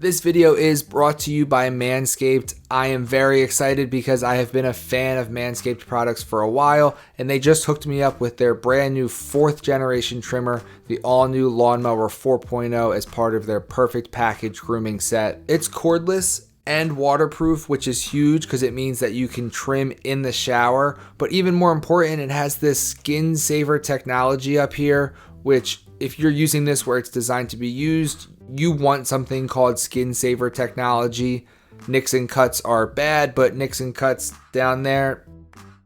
This video is brought to you by Manscaped. I am very excited because I have been a fan of Manscaped products for a while, and they just hooked me up with their brand new 4th generation trimmer, the all new Lawnmower 4.0, as part of their Perfect Package grooming set. It's cordless and waterproof, which is huge because it means that you can trim in the shower. But even more important, it has this skin saver technology up here, which if you're using this where it's designed to be used, you want something called skin saver technology. Nicks and cuts are bad, but nicks and cuts down there,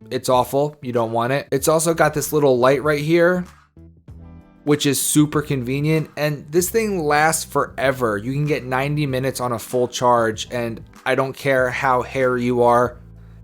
it's awful. You don't want it. It's also got this little light right here, which is super convenient, and this thing lasts forever. You can get 90 minutes on a full charge, and I don't care how hairy you are,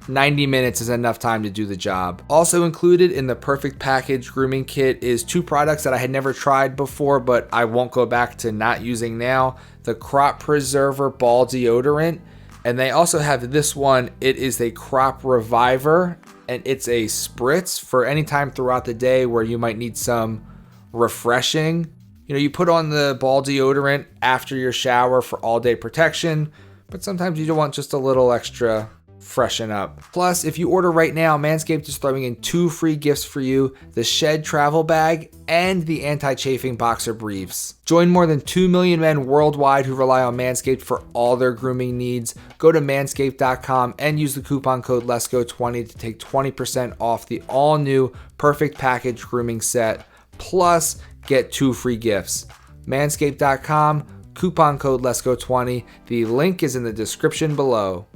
90 minutes is enough time to do the job. Also included in the Perfect Package grooming kit is 2 products that I had never tried before, but I won't go back to not using now. The Crop Preserver Ball Deodorant, and they also have this one. It is a Crop Reviver, and it's a spritz for any time throughout the day where you might need some refreshing. You know, you put on the ball deodorant after your shower for all day protection, but sometimes you don't want just a little extra freshen up. Plus, if you order right now, Manscaped is throwing in 2 free gifts for you: the Shed travel bag and the anti-chafing boxer briefs. Join more than 2 million men worldwide who rely on Manscaped for all their grooming needs. Go to manscaped.com and use the coupon code LET'SGO20 to take 20% off the all new Perfect Package grooming set. Plus, get 2 free gifts. Manscaped.com, coupon code LET'SGO20. The link is in the description below.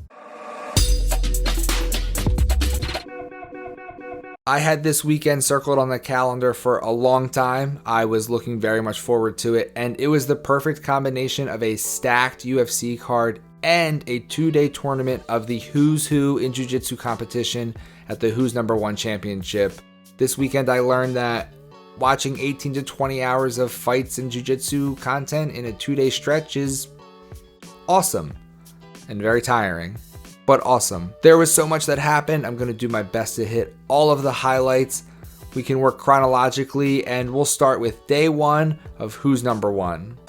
I had this weekend circled on the calendar for a long time. I was looking very much forward to it, and it was the perfect combination of a stacked UFC card and a 2-day tournament of the Who's Who in Jiu Jitsu competition at the Who's Number 1 Championship. This weekend I learned that watching 18 to 20 hours of fights and Jiu Jitsu content in a 2-day stretch is awesome and very tiring, but awesome. There was so much that happened. I'm going to do my best to hit all of the highlights. We can work chronologically, and we'll start with day 1 of Who's Number 1.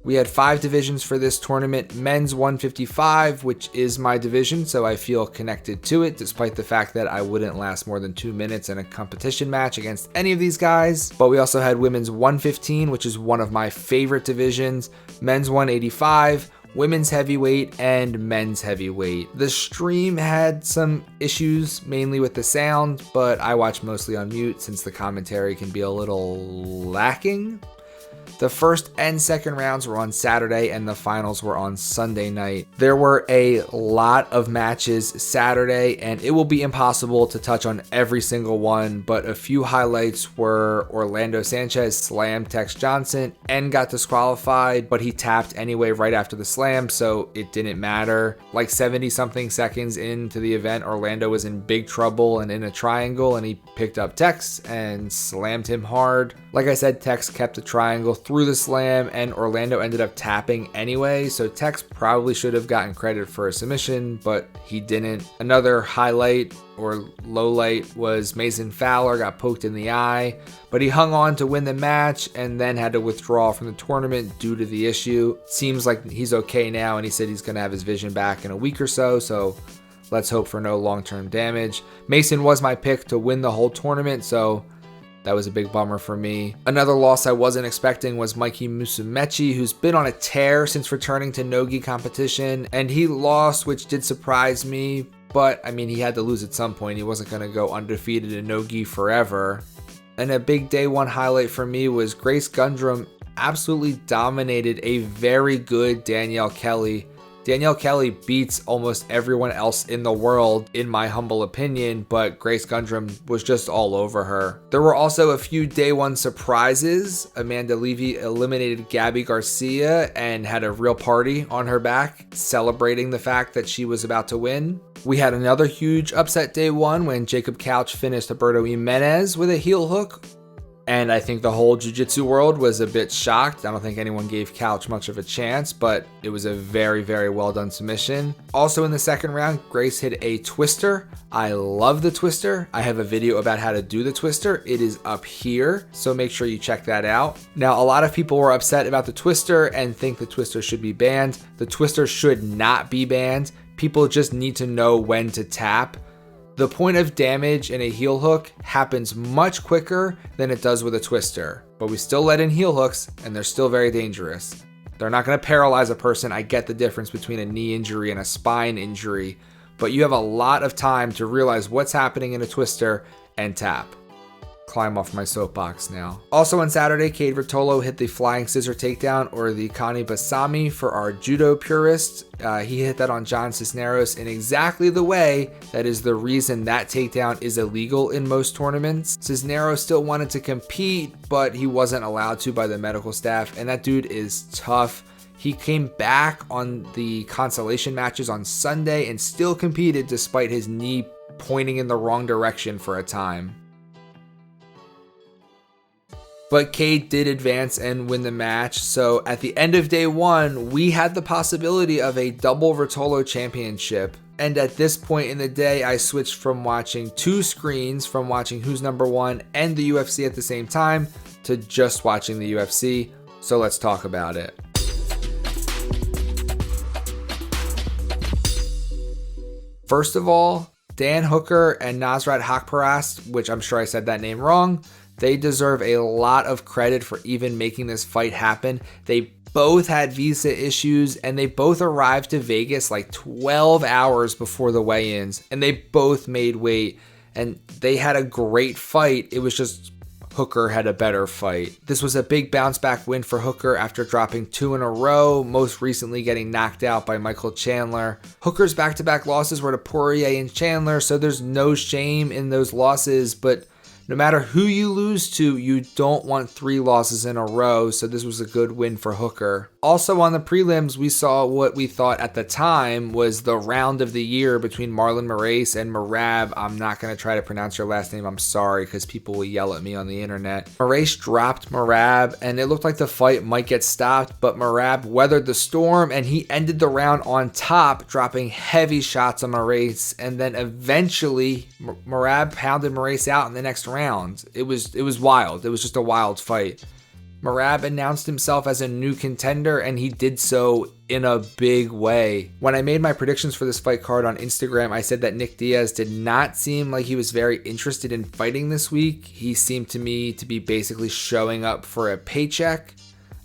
We had 5 divisions for this tournament. Men's 155, which is my division, so I feel connected to it, despite the fact that I wouldn't last more than 2 minutes in a competition match against any of these guys. But we also had women's 115, which is one of my favorite divisions, men's 185, women's heavyweight, and men's heavyweight. The stream had some issues, mainly with the sound, but I watch mostly on mute since the commentary can be a little lacking. The first and second rounds were on Saturday, and the finals were on Sunday night. There were a lot of matches Saturday, and it will be impossible to touch on every single one, but a few highlights were Orlando Sanchez slammed Tex Johnson and got disqualified, but he tapped anyway right after the slam, so it didn't matter. Like 70-something seconds into the event, Orlando was in big trouble and in a triangle, and he picked up Tex and slammed him hard. Like I said, Tex kept the triangle through the slam, and Orlando ended up tapping anyway, so Tex probably should have gotten credit for a submission, but he didn't. Another highlight or low light was Mason Fowler got poked in the eye, but he hung on to win the match and then had to withdraw from the tournament due to the issue. Seems like he's okay now, and he said he's going to have his vision back in a week or so let's hope for no long-term damage. Mason was my pick to win the whole tournament, so that was a big bummer for me. Another loss I wasn't expecting was Mikey Musumeci, who's been on a tear since returning to no-gi competition, and he lost, which did surprise me, but I mean, he had to lose at some point. He wasn't going to go undefeated in no-gi forever. And a big day 1 highlight for me was Grace Gundrum absolutely dominated a very good Danielle Kelly. Danielle Kelly beats almost everyone else in the world, in my humble opinion, but Grace Gundrum was just all over her. There were also a few day 1 surprises. Amanda Levy eliminated Gabby Garcia and had a real party on her back, celebrating the fact that she was about to win. We had another huge upset day 1 when Jacob Couch finished Alberto Jimenez with a heel hook. And I think the whole jiu-jitsu world was a bit shocked. I don't think anyone gave Couch much of a chance, but it was a very, very well done submission. Also in the second round, Grace hit a twister. I love the twister. I have a video about how to do the twister. It is up here, so make sure you check that out. Now, a lot of people were upset about the twister and think the twister should be banned. The twister should not be banned. People just need to know when to tap. The point of damage in a heel hook happens much quicker than it does with a twister, but we still let in heel hooks and they're still very dangerous. They're not going to paralyze a person. I get the difference between a knee injury and a spine injury, but you have a lot of time to realize what's happening in a twister and tap. Climb off my soapbox now. Also on Saturday, Cade Rotolo hit the flying scissor takedown, or the Kani Basami for our judo purists. He hit that on John Cisneros in exactly the way that is the reason that takedown is illegal in most tournaments. Cisneros still wanted to compete, but he wasn't allowed to by the medical staff, and that dude is tough. He came back on the consolation matches on Sunday and still competed despite his knee pointing in the wrong direction for a time. But Cade did advance and win the match, so at the end of day one, we had the possibility of a double Rotolo championship. And at this point in the day, I switched from watching two screens, from watching Who's Number One and the UFC at the same time, to just watching the UFC. So let's talk about it. First of all, Dan Hooker and Nasrat Haqparast, which I'm sure I said that name wrong, they deserve a lot of credit for even making this fight happen. They both had visa issues and they both arrived to Vegas like 12 hours before the weigh-ins, and they both made weight and they had a great fight. It was just Hooker had a better fight. This was a big bounce back win for Hooker after dropping 2 in a row, most recently getting knocked out by Michael Chandler. Hooker's back-to-back losses were to Poirier and Chandler, so there's no shame in those losses, but no matter who you lose to, you don't want 3 losses in a row, so this was a good win for Hooker. Also on the prelims, we saw what we thought at the time was the round of the year between Marlon Moraes and Merab. I'm not going to try to pronounce your last name, I'm sorry, because people will yell at me on the internet. Moraes dropped Merab, and it looked like the fight might get stopped, but Merab weathered the storm, and he ended the round on top, dropping heavy shots on Moraes, and then eventually Merab pounded Moraes out in the next round. It was wild. It was just a wild fight. Merab announced himself as a new contender, and he did so in a big way. When I made my predictions for this fight card on Instagram, I said that Nick Diaz did not seem like he was very interested in fighting this week. He seemed to me to be basically showing up for a paycheck.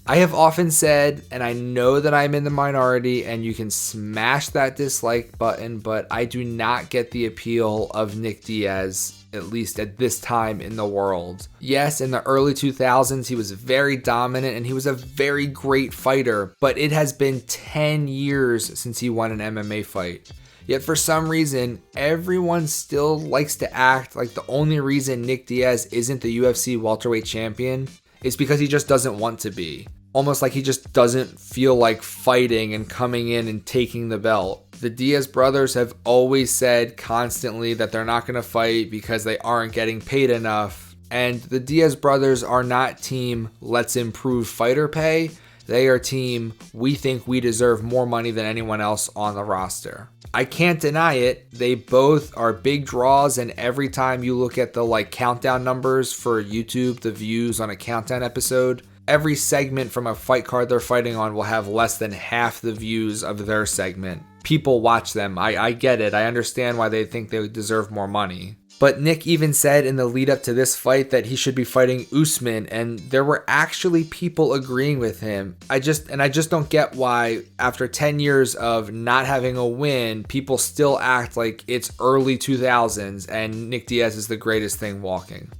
I have often said, and I know that I'm in the minority, and you can smash that dislike button, but I do not get the appeal of Nick Diaz, at least at this time in the world. Yes, in the early 2000s, he was very dominant and he was a very great fighter, but it has been 10 years since he won an MMA fight. Yet for some reason, everyone still likes to act like the only reason Nick Diaz isn't the UFC welterweight champion is because he just doesn't want to be. Almost like he just doesn't feel like fighting and coming in and taking the belt. The Diaz brothers have always said constantly that they're not going to fight because they aren't getting paid enough. And the Diaz brothers are not team let's improve fighter pay. They are team we think we deserve more money than anyone else on the roster. I can't deny it. They both are big draws, and every time you look at the countdown numbers for YouTube, the views on a countdown episode, every segment from a fight card they're fighting on will have less than half the views of their segment. People watch them. I get it. I understand why they think they deserve more money. But Nick even said in the lead up to this fight that he should be fighting Usman, and there were actually people agreeing with him. I just don't get why, after 10 years of not having a win, people still act like it's early 2000s and Nick Diaz is the greatest thing walking.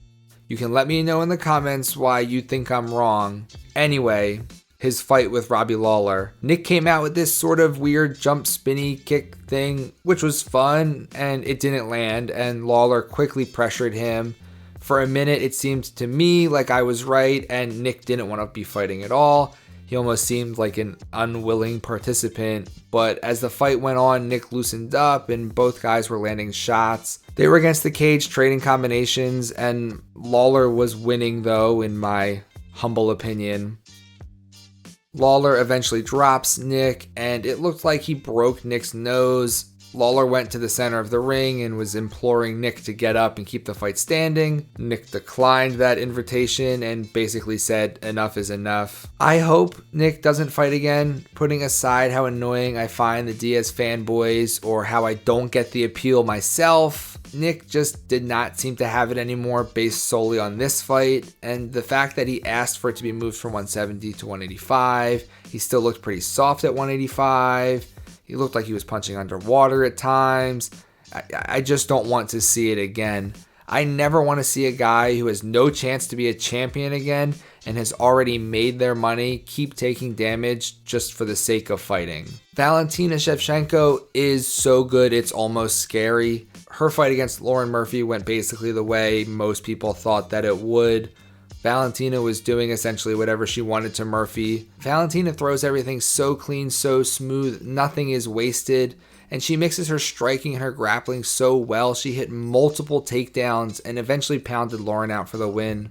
You can let me know in the comments why you think I'm wrong. Anyway, his fight with Robbie Lawler. Nick came out with this sort of weird jump spinny kick thing, which was fun, and it didn't land, and Lawler quickly pressured him. For a minute, it seemed to me like I was right, and Nick didn't want to be fighting at all. He almost seemed like an unwilling participant, but as the fight went on, Nick loosened up and both guys were landing shots. They were against the cage trading combinations, and Lawler was winning though, in my humble opinion. Lawler eventually drops Nick, and it looked like he broke Nick's nose. Lawler went to the center of the ring and was imploring Nick to get up and keep the fight standing. Nick declined that invitation and basically said enough is enough. I hope Nick doesn't fight again, putting aside how annoying I find the Diaz fanboys or how I don't get the appeal myself. Nick just did not seem to have it anymore based solely on this fight, and the fact that he asked for it to be moved from 170 to 185, he still looked pretty soft at 185. He looked like he was punching underwater at times. I just don't want to see it again. I never want to see a guy who has no chance to be a champion again and has already made their money keep taking damage just for the sake of fighting. Valentina Shevchenko is so good it's almost scary. Her fight against Lauren Murphy went basically the way most people thought that it would. Valentina was doing essentially whatever she wanted to Murphy. Valentina throws everything so clean, so smooth, nothing is wasted, and she mixes her striking and her grappling so well. She hit multiple takedowns and eventually pounded Lauren out for the win.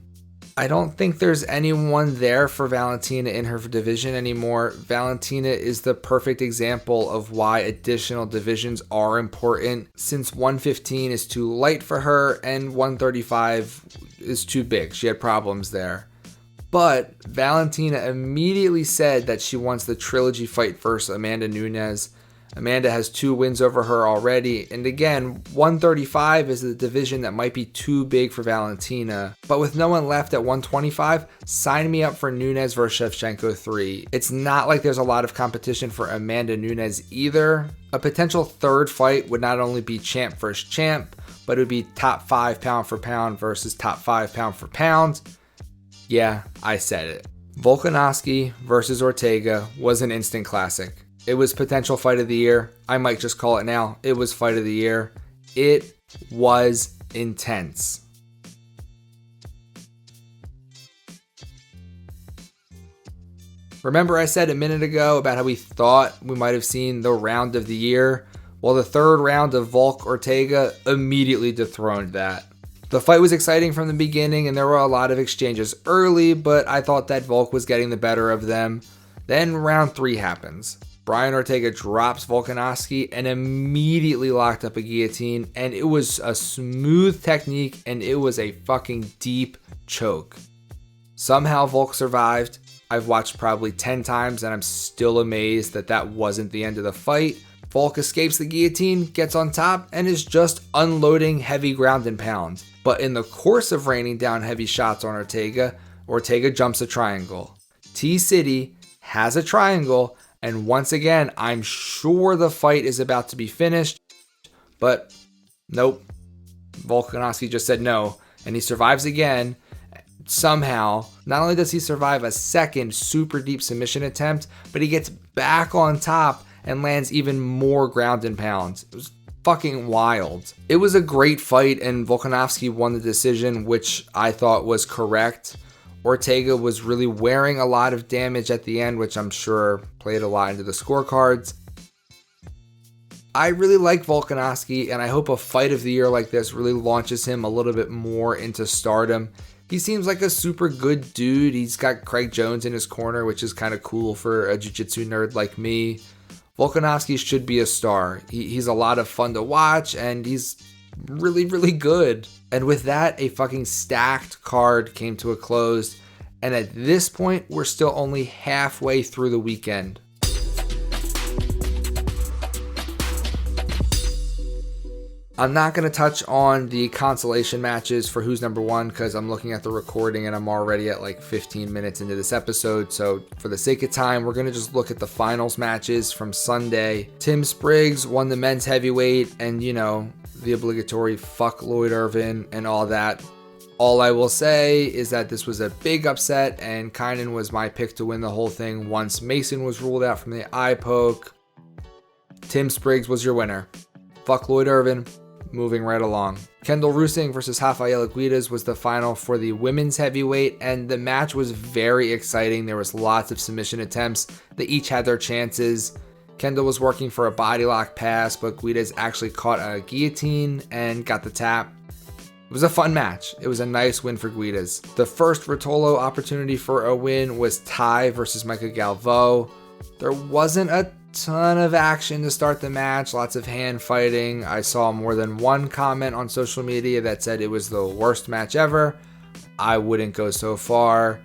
I don't think there's anyone there for Valentina in her division anymore. Valentina is the perfect example of why additional divisions are important, since 115 is too light for her and 135 is too big. She had problems there. But Valentina immediately said that she wants the trilogy fight versus Amanda Nunes. Amanda has 2 wins over her already, and again, 135 is a division that might be too big for Valentina. But with no one left at 125, sign me up for Nunes versus Shevchenko 3. It's not like there's a lot of competition for Amanda Nunes either. A potential third fight would not only be champ versus champ, but it would be top 5 pound for pound versus top 5 pound for pound. Yeah, I said it. Volkanovski versus Ortega was an instant classic. It was potential fight of the year. I might just call it now. It was fight of the year. It was intense. Remember I said a minute ago about how we thought we might have seen the round of the year? Well, the third round of Volk Ortega immediately dethroned that. The fight was exciting from the beginning and there were a lot of exchanges early, but I thought that Volk was getting the better of them. Then round 3 happens. Brian Ortega drops Volkanovski and immediately locked up a guillotine, and it was a smooth technique and it was a fucking deep choke. Somehow Volk survived. I've watched probably 10 times and I'm still amazed that that wasn't the end of the fight. Volk escapes the guillotine, gets on top, and is just unloading heavy ground and pound. But in the course of raining down heavy shots on Ortega, Ortega jumps a triangle. T-City has a triangle, and once again, I'm sure the fight is about to be finished, but nope. Volkanovski just said no, and he survives again. Somehow, not only does he survive a second super deep submission attempt, but he gets back on top and lands even more ground and pounds. It was fucking wild. It was a great fight, and Volkanovski won the decision, which I thought was correct. Ortega was really wearing a lot of damage at the end, which I'm sure played a lot into the scorecards. I really like Volkanovski, and I hope a fight of the year like this really launches him a little bit more into stardom. He seems like a super good dude. He's got Craig Jones in his corner, which is kind of cool for a jiu-jitsu nerd like me. Volkanovski should be a star. He's a lot of fun to watch, and he's really, really good. And with that, a fucking stacked card came to a close. And at this point, we're still only halfway through the weekend. I'm not going to touch on the consolation matches for who's number one because I'm looking at the recording and I'm already at like 15 minutes into this episode. So for the sake of time, we're going to just look at the finals matches from Sunday. Tim Spriggs won the men's heavyweight and, you know, the obligatory fuck Lloyd Irvin and all that. All I will say is that this was a big upset and Kynan was my pick to win the whole thing once Mason was ruled out from the eye poke. Tim Spriggs was your winner. Fuck Lloyd Irvin. moving right along. Kendall Rusing versus Rafaela Guidas was the final for the women's heavyweight, and the match was very exciting. There was lots of submission attempts. They each had their chances. Kendall was working for a body lock pass, but Guidas actually caught a guillotine and got the tap. It was a fun match. It was a nice win for Guidas. The first Ruotolo opportunity for a win was Tai versus Micah Galvo. There wasn't a ton of action to start the match, lots of hand fighting. I saw more than one comment on social media that said it was the worst match ever. I wouldn't go so far.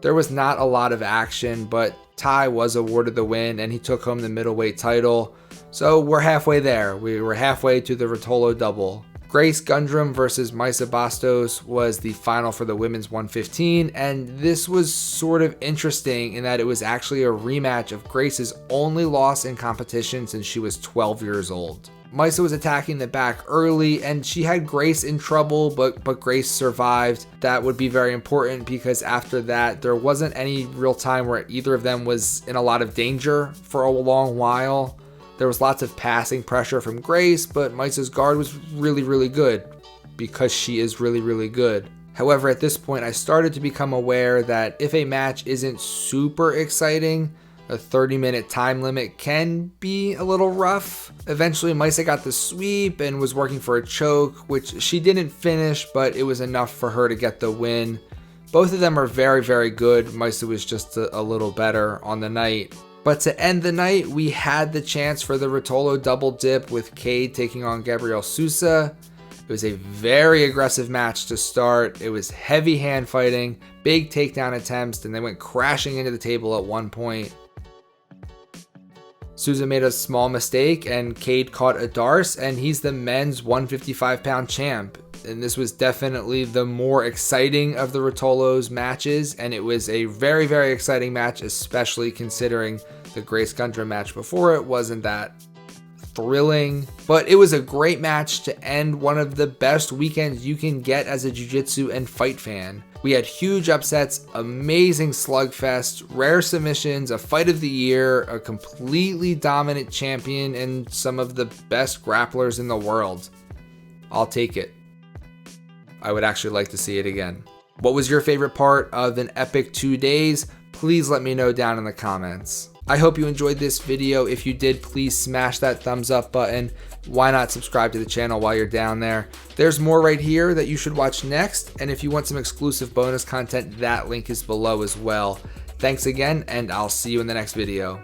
There was not a lot of action, but Tai was awarded the win and he took home the middleweight title. So we're halfway there. We were halfway to the Ruotolo double. Grace Gundrum versus Maisa Bastos was the final for the women's 115, and this was sort of interesting in that it was actually a rematch of Grace's only loss in competition since she was 12 years old. Maisa was attacking the back early and she had Grace in trouble, but Grace survived. That would be very important because after that, there wasn't any real time where either of them was in a lot of danger for a long while. There was lots of passing pressure from Grace, but Maisa's guard was really, really good because she is really, really good. However, at this point, I started to become aware that if a match isn't super exciting, a 30-minute time limit can be a little rough. Eventually, Maisa got the sweep and was working for a choke, which she didn't finish, but it was enough for her to get the win. Both of them are very, very good. Maisa was just a little better on the night. But to end the night, we had the chance for the Ruotolo double dip with Cade taking on Gabriel Sousa. It was a very aggressive match to start. It was heavy hand fighting, big takedown attempts, and they went crashing into the table at one point. Sousa made a small mistake and Cade caught a Darce, and he's the men's 155-pound champ. And this was definitely the more exciting of the Ruotolo's matches, and it was a very, very exciting match, especially considering the Grace Gundrum match before it wasn't that thrilling. But it was a great match to end one of the best weekends you can get as a jiu-jitsu and fight fan. We had huge upsets, amazing slugfest, rare submissions, a fight of the year, a completely dominant champion, and some of the best grapplers in the world. I'll take it. I would actually like to see it again. What was your favorite part of an epic 2 days? Please let me know down in the comments. I hope you enjoyed this video. If you did, please smash that thumbs up button. Why not subscribe to the channel while you're down there? There's more right here that you should watch next. And if you want some exclusive bonus content, that link is below as well. Thanks again, and I'll see you in the next video.